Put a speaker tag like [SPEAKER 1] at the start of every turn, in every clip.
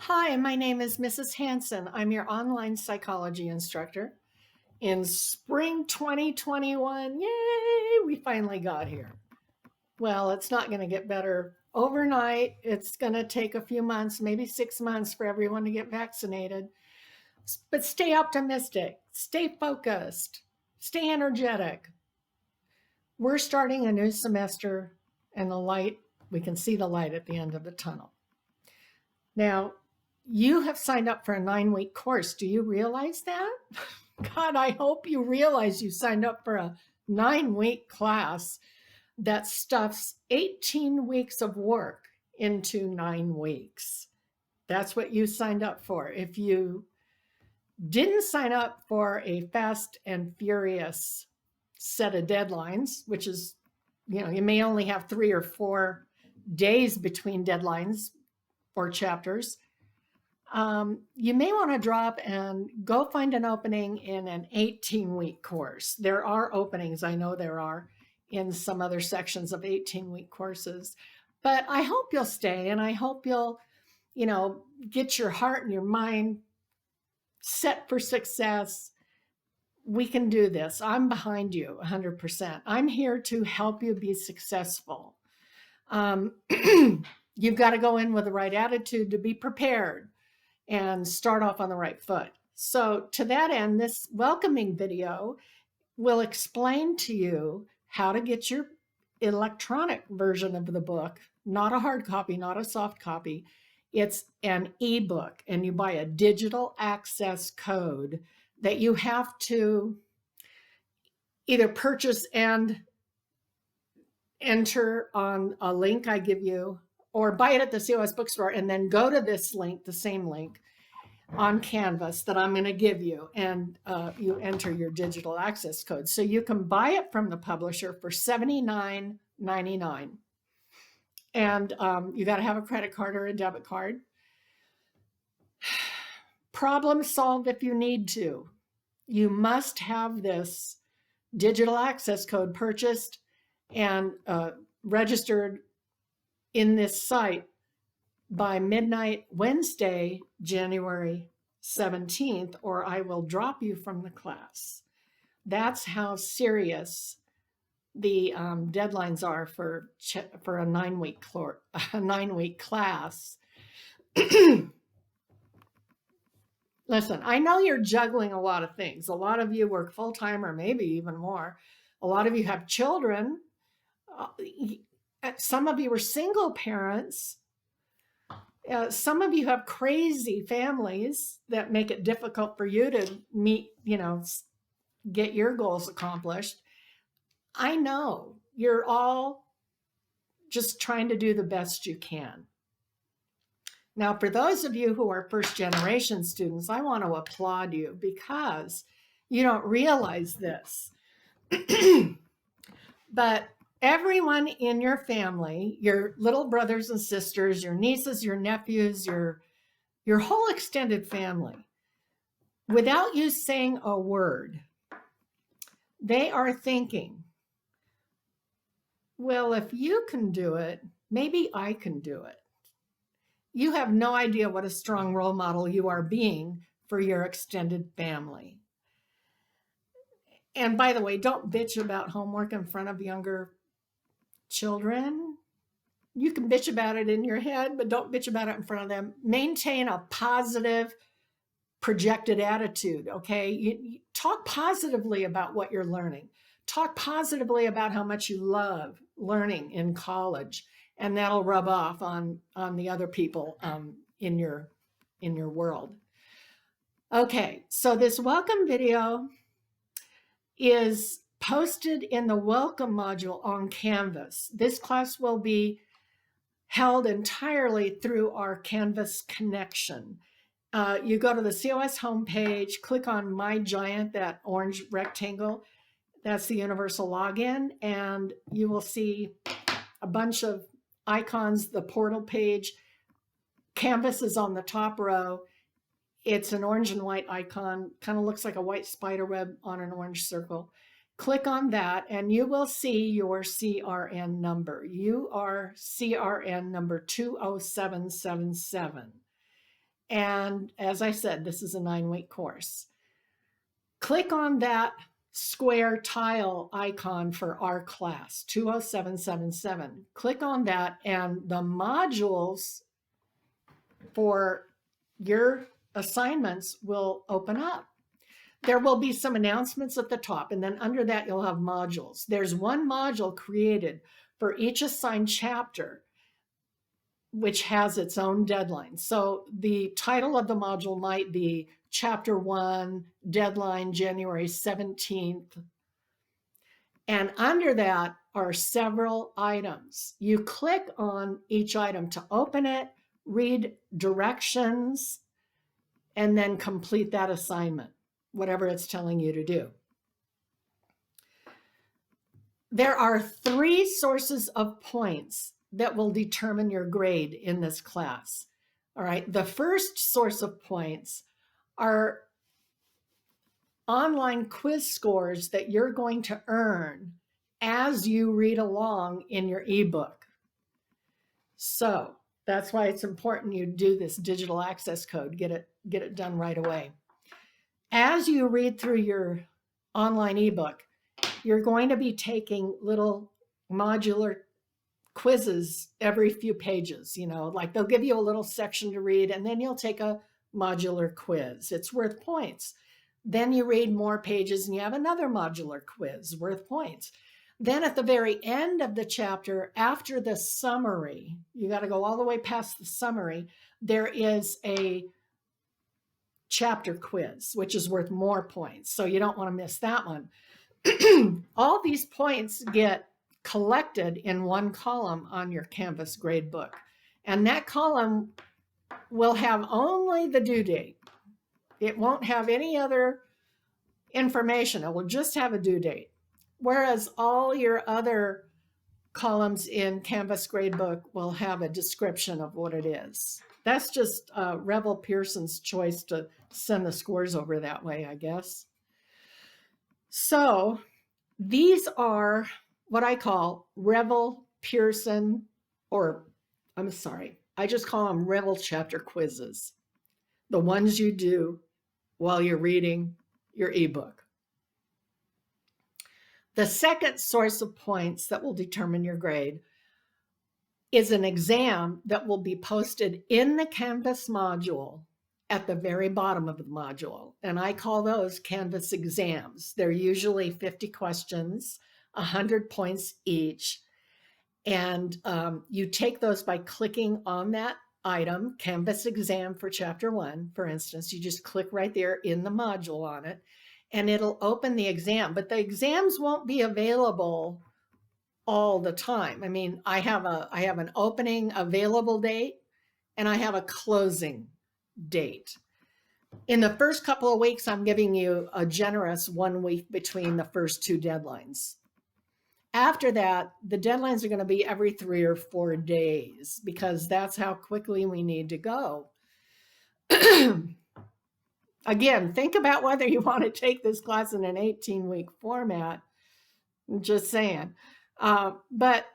[SPEAKER 1] Hi, my name is Mrs. Hanson. I'm your online psychology instructor. In spring 2021, yay, we finally got here. Well, it's not going to get better overnight. It's going to take a few months, maybe 6 months for everyone to get vaccinated. But stay optimistic, stay focused, stay energetic. We're starting a new semester, and we can see the light at the end of the tunnel. Now, you have signed up for a 9-week course. Do you realize that? God, I hope you realize you signed up for a 9-week class that stuffs 18 weeks of work into 9 weeks. That's what you signed up for. If you didn't sign up for a fast and furious set of deadlines, which is, you may only have 3 or 4 days between deadlines or chapters, you may want to drop and go find an opening in an 18-week course. There are openings, I know there are, in some other sections of 18-week courses. But I hope you'll stay, and I hope you'll, get your heart and your mind set for success. We can do this. I'm behind you 100%. I'm here to help you be successful. You've got to go in with the right attitude to be prepared and start off on the right foot. So to that end, this welcoming video will explain to you how to get your electronic version of the book, not a hard copy, not a soft copy. It's an ebook, and you buy a digital access code that you have to either purchase and enter on a link I give you, or buy it at the COS bookstore and then go to this link, the same link on Canvas that I'm going to give you, and you enter your digital access code. So you can buy it from the publisher for $79.99. And you got to have a credit card or a debit card. Problem solved if you need to. You must have this digital access code purchased and registered in this site by midnight Wednesday, January 17th, or I will drop you from the class. That's how serious the deadlines are for a 9-week class. Listen, I know you're juggling a lot of things. A lot of you work full-time or maybe even more. A lot of you have children. Some of you are single parents. Some of you have crazy families that make it difficult for you to meet, get your goals accomplished. I know you're all just trying to do the best you can. Now, for those of you who are first generation students, I want to applaud you because you don't realize this. But everyone in your family, your little brothers and sisters, your nieces, your nephews, your whole extended family, without you saying a word, they are thinking, well, if you can do it, maybe I can do it. You have no idea what a strong role model you are being for your extended family. And by the way, don't bitch about homework in front of younger children. You can bitch about it in your head, but don't bitch about it in front of them. Maintain a positive, projected attitude, okay? You talk positively about what you're learning. Talk positively about how much you love learning in college, and that'll rub off on the other people in your world. Okay, so this welcome video is posted in the welcome module on Canvas. This class will be held entirely through our Canvas connection. You go to the COS homepage, click on My Giant, that orange rectangle. That's the universal login, and you will see a bunch of icons, the portal page. Canvas is on the top row. It's an orange and white icon, kind of looks like a white spider web on an orange circle. Click on that and you will see your CRN number. You are CRN number 20777. And as I said, this is a 9-week course. Click on that square tile icon for our class, 20777. Click on that, and the modules for your assignments will open up. There will be some announcements at the top, and then under that you'll have modules. There's one module created for each assigned chapter, which has its own deadline. So the title of the module might be Chapter 1, deadline January 17th. And under that are several items. You click on each item to open it, read directions, and then complete that assignment, whatever it's telling you to do. There are 3 sources of points that will determine your grade in this class. All right, the first source of points are online quiz scores that you're going to earn as you read along in your ebook. So that's why it's important you do this digital access code, get it done right away. As you read through your online ebook, you're going to be taking little modular quizzes every few pages, like they'll give you a little section to read, and then you'll take a modular quiz. It's worth points. Then you read more pages and you have another modular quiz worth points. Then at the very end of the chapter, after the summary, you got to go all the way past the summary, there is a chapter quiz, which is worth more points. So you don't want to miss that one. All these points get collected in one column on your Canvas gradebook. And that column will have only the due date. It won't have any other information. It will just have a due date. Whereas all your other columns in Canvas gradebook will have a description of what it is. That's just Revel Pearson's choice to send the scores over that way, I guess. So these are what I call Revel Pearson, or I'm sorry, I just call them Revel chapter quizzes, the ones you do while you're reading your ebook. The second source of points that will determine your grade is an exam that will be posted in the Canvas module at the very bottom of the module. And I call those Canvas exams. They're usually 50 questions, 100 points each. And you take those by clicking on that item, Canvas exam for Chapter 1, for instance. You just click right there in the module on it, and it'll open the exam. But the exams won't be available all the time. I mean, I have an opening available date, and I have a closing date. In the first couple of weeks, I'm giving you a generous 1 week between the first 2 deadlines. After that, the deadlines are going to be every 3 or 4 days, because that's how quickly we need to go. Again, think about whether you want to take this class in an 18-week format. I'm just saying. But,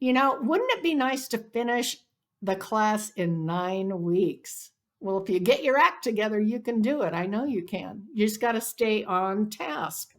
[SPEAKER 1] wouldn't it be nice to finish the class in 9 weeks? Well, if you get your act together, you can do it. I know you can. You just got to stay on task.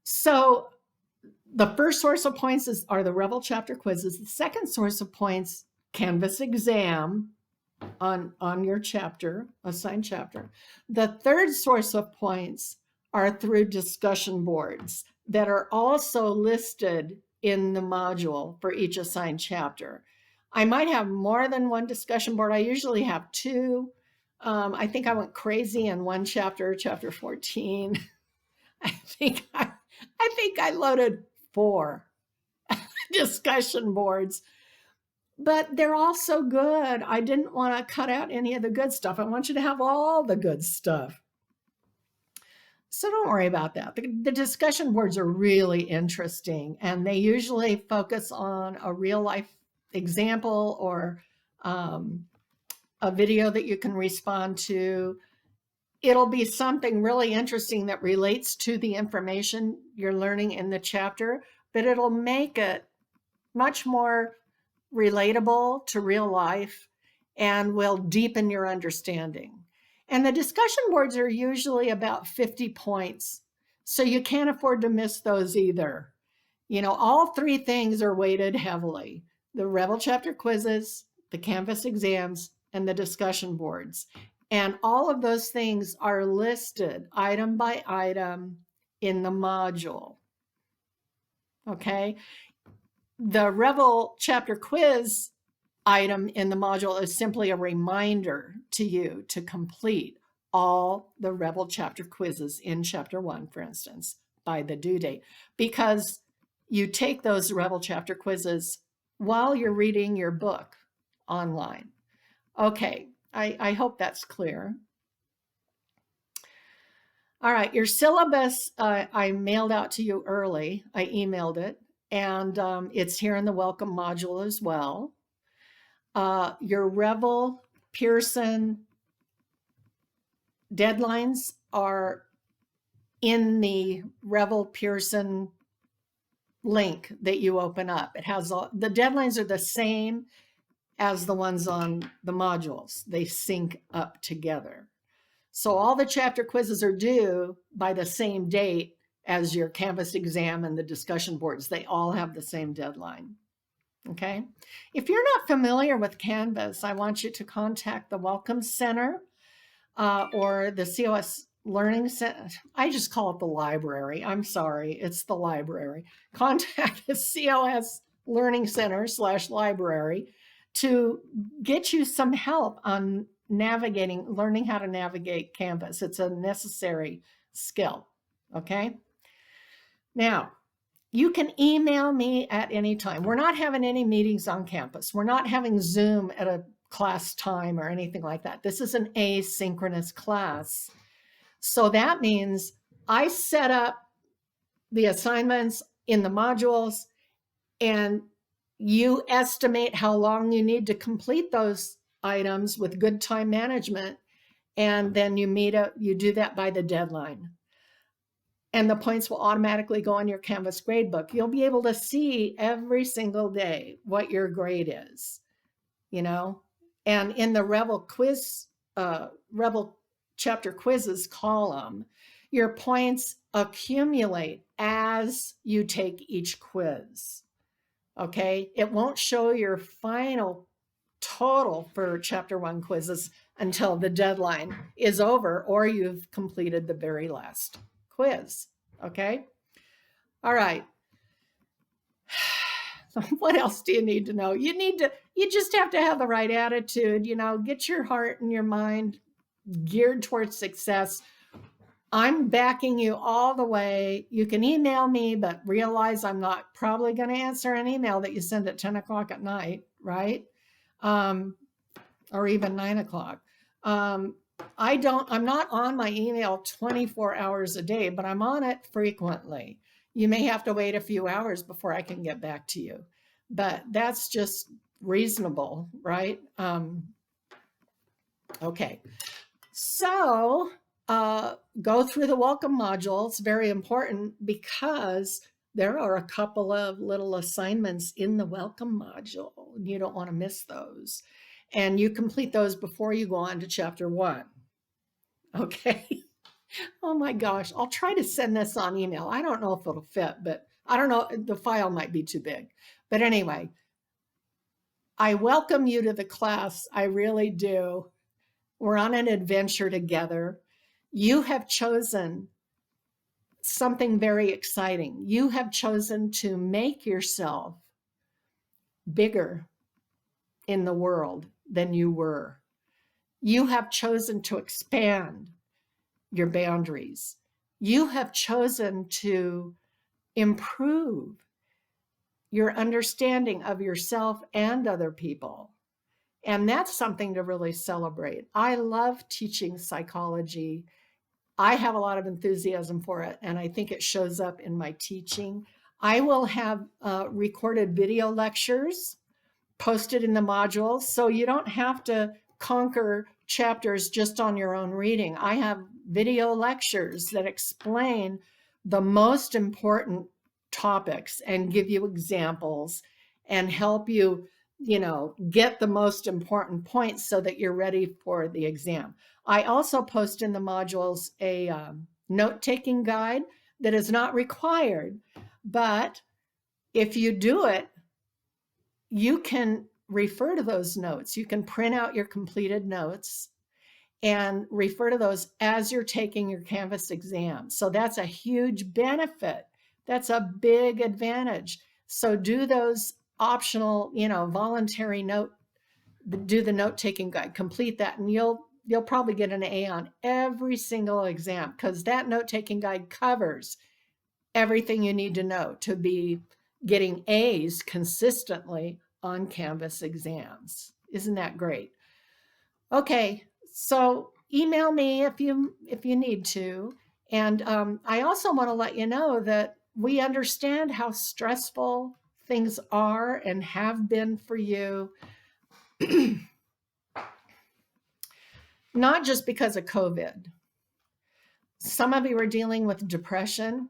[SPEAKER 1] So the first source of points are the Revel chapter quizzes. The second source of points, Canvas exam on your chapter, assigned chapter. The third source of points are through discussion boards that are also listed in the module for each assigned chapter. I might have more than one discussion board. I usually have 2. I think I went crazy in one chapter, chapter 14. I think I loaded 4 discussion boards, but they're all so good. I didn't want to cut out any of the good stuff. I want you to have all the good stuff. So don't worry about that. The discussion boards are really interesting, and they usually focus on a real life example or a video that you can respond to. It'll be something really interesting that relates to the information you're learning in the chapter, but it'll make it much more relatable to real life, and will deepen your understanding. And the discussion boards are usually about 50 points, so you can't afford to miss those either. You know, all three things are weighted heavily: the Rebel chapter quizzes, the Canvas exams, and the discussion boards. And all of those things are listed item by item in the module. Okay. The Rebel chapter quiz item in the module is simply a reminder to you to complete all the Rebel chapter quizzes in chapter 1, for instance, by the due date, because you take those Rebel chapter quizzes while you're reading your book online. Okay, I hope that's clear. All right, your syllabus, I mailed out to you early. I emailed it, and it's here in the welcome module as well. Your Rebel Pearson deadlines are in the Rebel Pearson link that you open up. It has all the deadlines are the same as the ones on the modules. They sync up together. So all the chapter quizzes are due by the same date as your Canvas exam and the discussion boards. They all have the same deadline. Okay. If you're not familiar with Canvas, I want you to contact the Welcome Center or the COS Learning Center. I just call it the library. I'm sorry. It's the library. Contact the COS Learning Center /library to get you some help on learning how to navigate Canvas. It's a necessary skill. Okay. Now, you can email me at any time. We're not having any meetings on campus. We're not having Zoom at a class time or anything like that. This is an asynchronous class. So that means I set up the assignments in the modules, and you estimate how long you need to complete those items with good time management, and then you do that by the deadline. And the points will automatically go on your Canvas gradebook. You'll be able to see every single day what your grade is, you know. And in the Rebel chapter quizzes column, your points accumulate as you take each quiz. Okay, it won't show your final total for chapter 1 quizzes until the deadline is over or you've completed the very last quiz. Okay. All right. What else do you need to know? You just have to have the right attitude, you know, get your heart and your mind geared towards success. I'm backing you all the way. You can email me, but realize I'm not probably going to answer an email that you send at 10 o'clock at night, right? Or even 9 o'clock. I'm not on my email 24 hours a day, but I'm on it frequently. You may have to wait a few hours before I can get back to you, but that's just reasonable, right? Okay. So go through the welcome module. It's very important because there are a couple of little assignments in the welcome module. You don't want to miss those. And you complete those before you go on to chapter 1. Okay. Oh my gosh. I'll try to send this on email. I don't know if it'll fit, but I don't know. The file might be too big. But anyway, I welcome you to the class. I really do. We're on an adventure together. You have chosen something very exciting. You have chosen to make yourself bigger in the world than you were. You have chosen to expand your boundaries. You have chosen to improve your understanding of yourself and other people. And that's something to really celebrate. I love teaching psychology. I have a lot of enthusiasm for it, and I think it shows up in my teaching. I will have recorded video lectures posted in the modules, so you don't have to conquer chapters just on your own reading. I have video lectures that explain the most important topics and give you examples and help you get the most important points so that you're ready for the exam. I also post in the modules a note-taking guide that is not required, but if you do it, you can refer to those notes. You can print out your completed notes and refer to those as you're taking your Canvas exam. So that's a huge benefit. That's a big advantage. So do those optional, voluntary do the note-taking guide, complete that, and you'll probably get an A on every single exam, because that note-taking guide covers everything you need to know to be getting A's consistently on Canvas exams. Isn't that great? Okay, so email me if you need to. And I also want to let you know that we understand how stressful things are and have been for you. Not just because of COVID. Some of you are dealing with depression,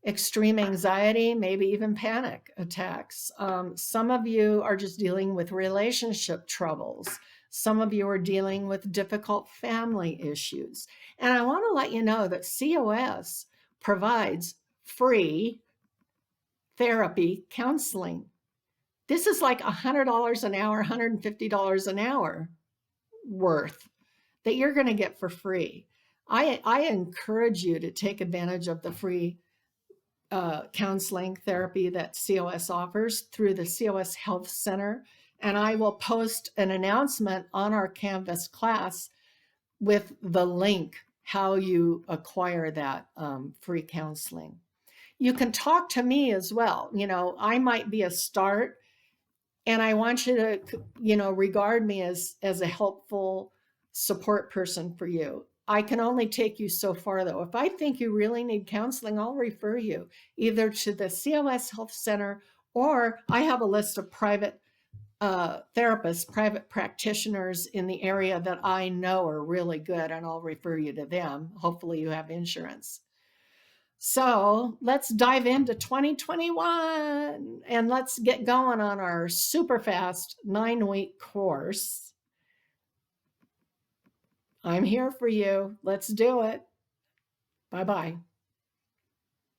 [SPEAKER 1] extreme anxiety, maybe even panic attacks. Some of you are just dealing with relationship troubles. Some of you are dealing with difficult family issues. And I want to let you know that COS provides free therapy counseling. This is like $100 an hour, $150 an hour worth that you're going to get for free. I encourage you to take advantage of the free counseling therapy that COS offers through the COS Health Center. And I will post an announcement on our Canvas class with the link how you acquire that free counseling. You can talk to me as well. I might be a start, and I want you to, regard me as a helpful support person for you. I can only take you so far, though. If I think you really need counseling, I'll refer you either to the COS Health Center, or I have a list of private therapists, private practitioners in the area that I know are really good, and I'll refer you to them. Hopefully you have insurance. So let's dive into 2021 and let's get going on our super fast 9-week course. I'm here for you. Let's do it. Bye-bye.